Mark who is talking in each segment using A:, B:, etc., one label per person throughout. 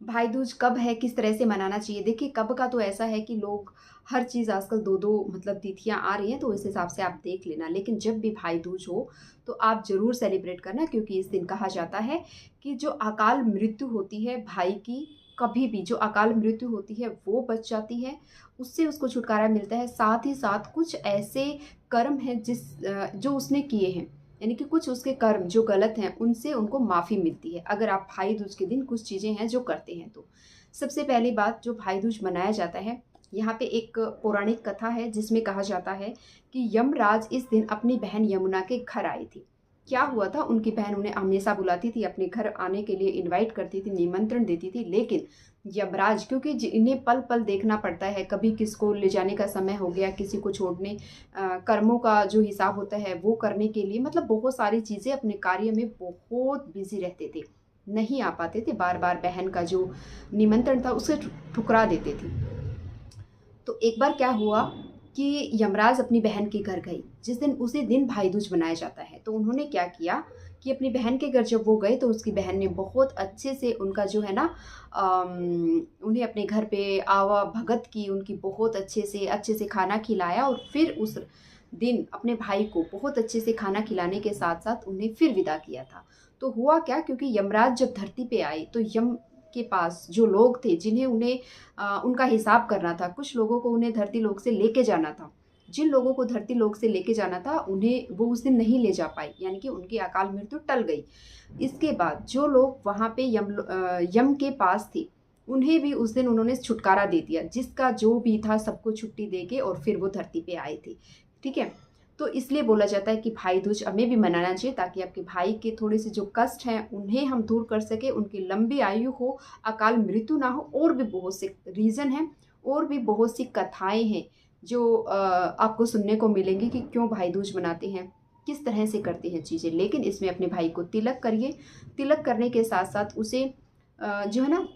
A: भाई दूज कब है, किस तरह से मनाना चाहिए? देखिए, कब का तो ऐसा है कि लोग हर चीज़ आजकल 2-2 मतलब तिथियाँ आ रही हैं, तो इस हिसाब से आप देख लेना। लेकिन जब भी भाई दूज हो, तो आप ज़रूर सेलिब्रेट करना, क्योंकि इस दिन कहा जाता है कि जो अकाल मृत्यु होती है भाई की, कभी भी जो अकाल मृत्यु होती है वो बच जाती है, उससे उसको छुटकारा मिलता है। साथ ही साथ कुछ ऐसे कर्म हैं जो उसने किए हैं, यानी कि कुछ उसके कर्म जो गलत हैं उनसे उनको माफ़ी मिलती है, अगर आप भाई दूज के दिन कुछ चीज़ें हैं जो करते हैं तो। सबसे पहली बात, जो भाई दूज मनाया जाता है, यहाँ पे एक पौराणिक कथा है जिसमें कहा जाता है कि यमराज इस दिन अपनी बहन यमुना के घर आई थी। क्या हुआ था, उनकी बहन उन्हें हमेशा बुलाती थी, अपने घर आने के लिए इनवाइट करती थी, निमंत्रण देती थी, लेकिन यमराज, क्योंकि इन्हें पल पल देखना पड़ता है, कभी किसको ले जाने का समय हो गया, किसी को छोड़ने, कर्मों का जो हिसाब होता है वो करने के लिए, मतलब बहुत सारी चीज़ें, अपने कार्य में बहुत बिजी रहते थे, नहीं आ पाते थे, बार बार बहन का जो निमंत्रण था उसे ठुकरा देते थे। तो एक बार क्या हुआ कि यमराज अपनी बहन के घर गई, जिस दिन उसी दिन भाई दूज मनाया जाता है। तो उन्होंने क्या किया कि अपनी बहन के घर जब वो गए, तो उसकी बहन ने बहुत अच्छे से उनका जो है ना, उन्हें अपने घर पे आवा भगत की, उनकी बहुत अच्छे से खाना खिलाया, और फिर उस दिन अपने भाई को बहुत अच्छे से खाना खिलाने के साथ साथ उन्हें फिर विदा किया था। तो हुआ क्या, क्योंकि यमराज जब धरती पे आए, तो यम के पास जो लोग थे, जिन्हें उन्हें उनका हिसाब करना था, कुछ लोगों को उन्हें धरती लोक से लेके जाना था, जिन लोगों को धरती लोक से लेके जाना था उन्हें वो उस दिन नहीं ले जा पाए, यानी कि उनकी अकाल मृत्यु टल गई। इसके बाद जो लोग वहाँ पे यम के पास थे, उन्हें भी उस दिन उन्होंने छुटकारा दे दिया, जिसका जो भी था सबको छुट्टी दे के, और फिर वो धरती पे आए थे। ठीक है। तो इसलिए बोला जाता है कि भाई दूज हमें भी मनाना चाहिए, ताकि आपके भाई के थोड़े से जो कष्ट हैं उन्हें हम दूर कर सके, उनकी लंबी आयु हो, अकाल मृत्यु ना हो। और भी बहुत से रीज़न हैं, और भी बहुत सी कथाएं हैं जो आपको सुनने को मिलेंगी कि क्यों भाई दूज मनाते हैं, किस तरह से करते हैं चीज़ें। लेकिन इसमें अपने भाई को तिलक करिए, तिलक करने के साथ साथ उसे जो है ना,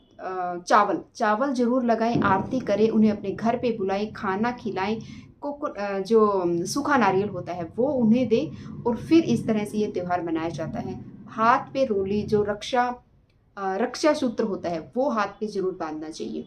A: चावल चावल जरूर लगाएं, आरती करें, उन्हें अपने घर पे बुलाएं, खाना खिलाएं, जो सूखा नारियल होता है वो उन्हें दे। और फिर इस तरह से ये त्यौहार मनाया जाता है। हाथ पे रोली, जो रक्षा सूत्र होता है वो हाथ पे जरूर बांधना चाहिए,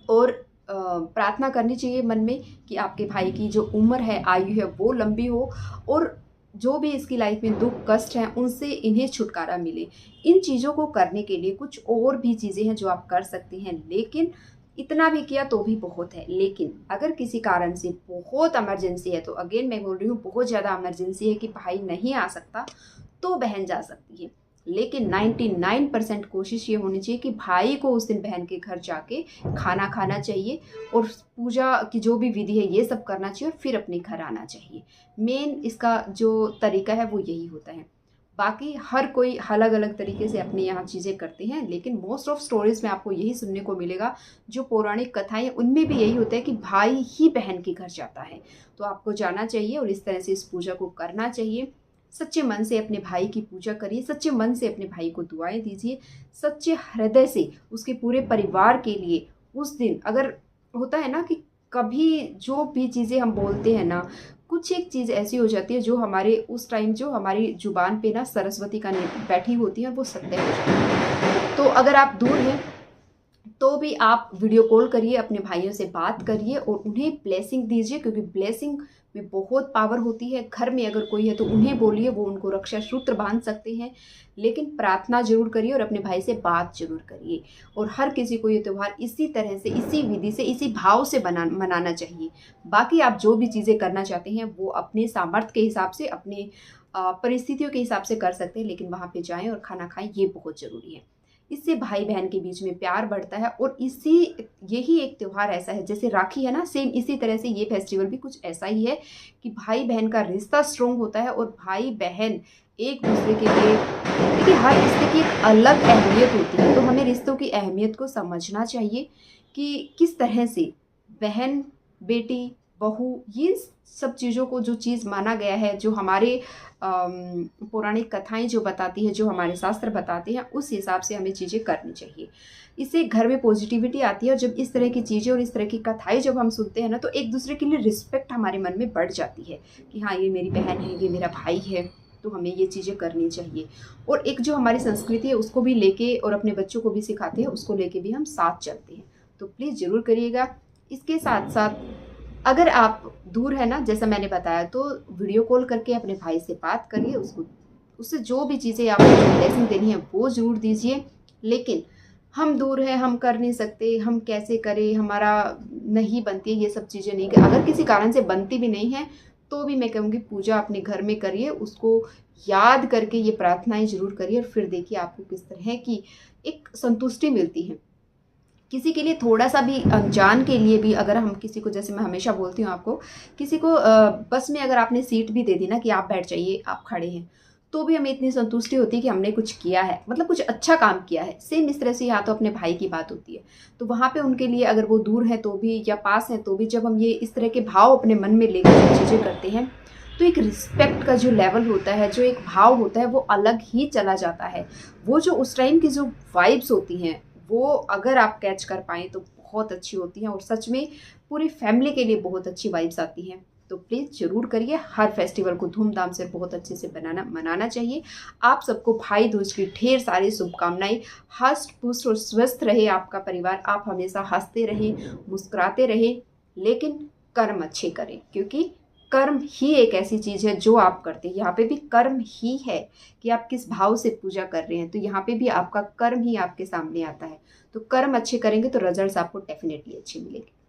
A: और प्रार्थना करनी चाहिए मन में कि आपके भाई की जो उम्र है, आयु है, वो लंबी हो, और जो भी इसकी लाइफ में दुख कष्ट हैं उनसे इन्हें छुटकारा मिले। इन चीज़ों को करने के लिए कुछ और भी चीज़ें हैं जो आप कर सकते हैं, लेकिन इतना भी किया तो भी बहुत है। लेकिन अगर किसी कारण से बहुत इमरजेंसी है, तो अगेन मैं बोल रही हूँ, बहुत ज़्यादा इमरजेंसी है कि भाई नहीं आ सकता, तो बहन जा सकती है। लेकिन 99% कोशिश ये होनी चाहिए कि भाई को उस दिन बहन के घर जाके खाना खाना चाहिए, और पूजा की जो भी विधि है ये सब करना चाहिए, और फिर अपने घर आना चाहिए। मेन इसका जो तरीका है वो यही होता है। बाकी हर कोई अलग अलग तरीके से अपने यहाँ चीज़ें करते हैं, लेकिन मोस्ट ऑफ स्टोरीज में आपको यही सुनने को मिलेगा, जो पौराणिक कथाएं उनमें भी यही होता है कि भाई ही बहन के घर जाता है। तो आपको जाना चाहिए, और इस तरह से इस पूजा को करना चाहिए। सच्चे मन से अपने भाई की पूजा करिए, सच्चे मन से अपने भाई को दुआएं दीजिए, सच्चे हृदय से उसके पूरे परिवार के लिए। उस दिन अगर होता है ना कि कभी जो भी चीज़ें हम बोलते हैं ना, कुछ एक चीज़ ऐसी हो जाती है जो हमारे उस टाइम जो हमारी जुबान पे ना सरस्वती का बैठी होती है, और वो सत्य हो जाती है। तो अगर आप दूर हैं तो भी आप वीडियो कॉल करिए, अपने भाइयों से बात करिए, और उन्हें ब्लेसिंग दीजिए, क्योंकि ब्लेसिंग में बहुत पावर होती है। घर में अगर कोई है तो उन्हें बोलिए, वो उनको रक्षा सूत्र बांध सकते हैं। लेकिन प्रार्थना जरूर करिए, और अपने भाई से बात जरूर करिए। और हर किसी को ये त्यौहार इसी तरह से, इसी विधि से, इसी भाव से मनाना चाहिए। बाकी आप जो भी चीज़ें करना चाहते हैं वो अपने सामर्थ्य के हिसाब से, अपने परिस्थितियों के हिसाब से कर सकते हैं, लेकिन वहाँ पे जाएं और खाना खाएं, ये बहुत ज़रूरी है। इससे भाई बहन के बीच में प्यार बढ़ता है। और यही एक त्यौहार ऐसा है, जैसे राखी है ना, सेम इसी तरह से ये फेस्टिवल भी कुछ ऐसा ही है कि भाई बहन का रिश्ता स्ट्रोंग होता है, और भाई बहन एक दूसरे के लिए, देखिए हर रिश्ते की एक अलग अहमियत होती है, तो हमें रिश्तों की अहमियत को समझना चाहिए कि किस तरह से बहन, बेटी, बहू, ये सब चीज़ों को जो चीज़ माना गया है, जो हमारे पौराणिक कथाएं जो बताती है, जो हमारे शास्त्र बताते हैं, उस हिसाब से हमें चीज़ें करनी चाहिए। इससे घर में पॉजिटिविटी आती है, और जब इस तरह की चीज़ें और इस तरह की कथाएं जब हम सुनते हैं ना, तो एक दूसरे के लिए रिस्पेक्ट हमारे मन में बढ़ जाती है कि हाँ, ये मेरी बहन है, ये मेरा भाई है। तो हमें ये चीज़ें करनी चाहिए। और एक जो हमारी संस्कृति है उसको भी लेके और अपने बच्चों को भी सिखाते हैं, उसको लेके भी हम साथ चलते हैं। तो प्लीज़ ज़रूर करिएगा। इसके साथ साथ अगर आप दूर है ना, जैसा मैंने बताया, तो वीडियो कॉल करके अपने भाई से बात करिए, उसको उससे जो भी चीज़ें आपको ब्लेसिंग देनी है वो ज़रूर दीजिए। लेकिन हम दूर हैं, हम कर नहीं सकते, हम कैसे करें, हमारा नहीं बनती है, ये सब चीज़ें नहीं कर, अगर किसी कारण से बनती भी नहीं है तो भी मैं कहूँगी पूजा अपने घर में करिए, उसको याद करके ये प्रार्थनाएं ज़रूर करिए और फिर देखिए आपको किस तरह की एक संतुष्टि मिलती है। किसी के लिए थोड़ा-सा भी अनजान के लिए भी अगर हम किसी को, जैसे मैं हमेशा बोलती हूँ आपको, किसी को बस में अगर आपने सीट भी दे दी ना कि आप बैठ जाइए, आप खड़े हैं, तो भी हमें इतनी संतुष्टि होती है कि हमने कुछ किया है, मतलब कुछ अच्छा काम किया है। सेम इस तरह से यहाँ तो अपने भाई की बात होती है। तो वहाँ पे उनके लिए अगर वो दूर हैं तो भी या पास हैं तो भी जब हम ये इस तरह के भाव अपने मन में लेकर जब चीज़ें करते हैं, तो एक रिस्पेक्ट का जो लेवल होता है, जो एक भाव होता है, वो अलग ही चला जाता है। वो जो उस टाइम की जो वाइब्स होती हैं, वो अगर आप कैच कर पाएँ तो बहुत अच्छी होती हैं और सच में पूरी फैमिली के लिए बहुत अच्छी वाइब्स आती हैं। तो प्लीज़ ज़रूर करिए, हर फेस्टिवल को धूमधाम से बहुत अच्छे से मनाना चाहिए। आप सबको भाई दूज की ढेर सारी शुभकामनाएँ। हष्ट-पुष्ट और स्वस्थ रहे आपका परिवार, आप हमेशा हँसते रहें, मुस्कुराते रहें, लेकिन कर्म अच्छे करें, क्योंकि कर्म ही एक ऐसी चीज़ है जो आप करते हैं। यहाँ पे भी कर्म ही है कि आप किस भाव से पूजा कर रहे हैं, तो यहाँ पे भी आपका कर्म ही आपके सामने आता है। तो कर्म अच्छे करेंगे तो रिजल्ट्स आपको डेफिनेटली अच्छे मिलेंगे।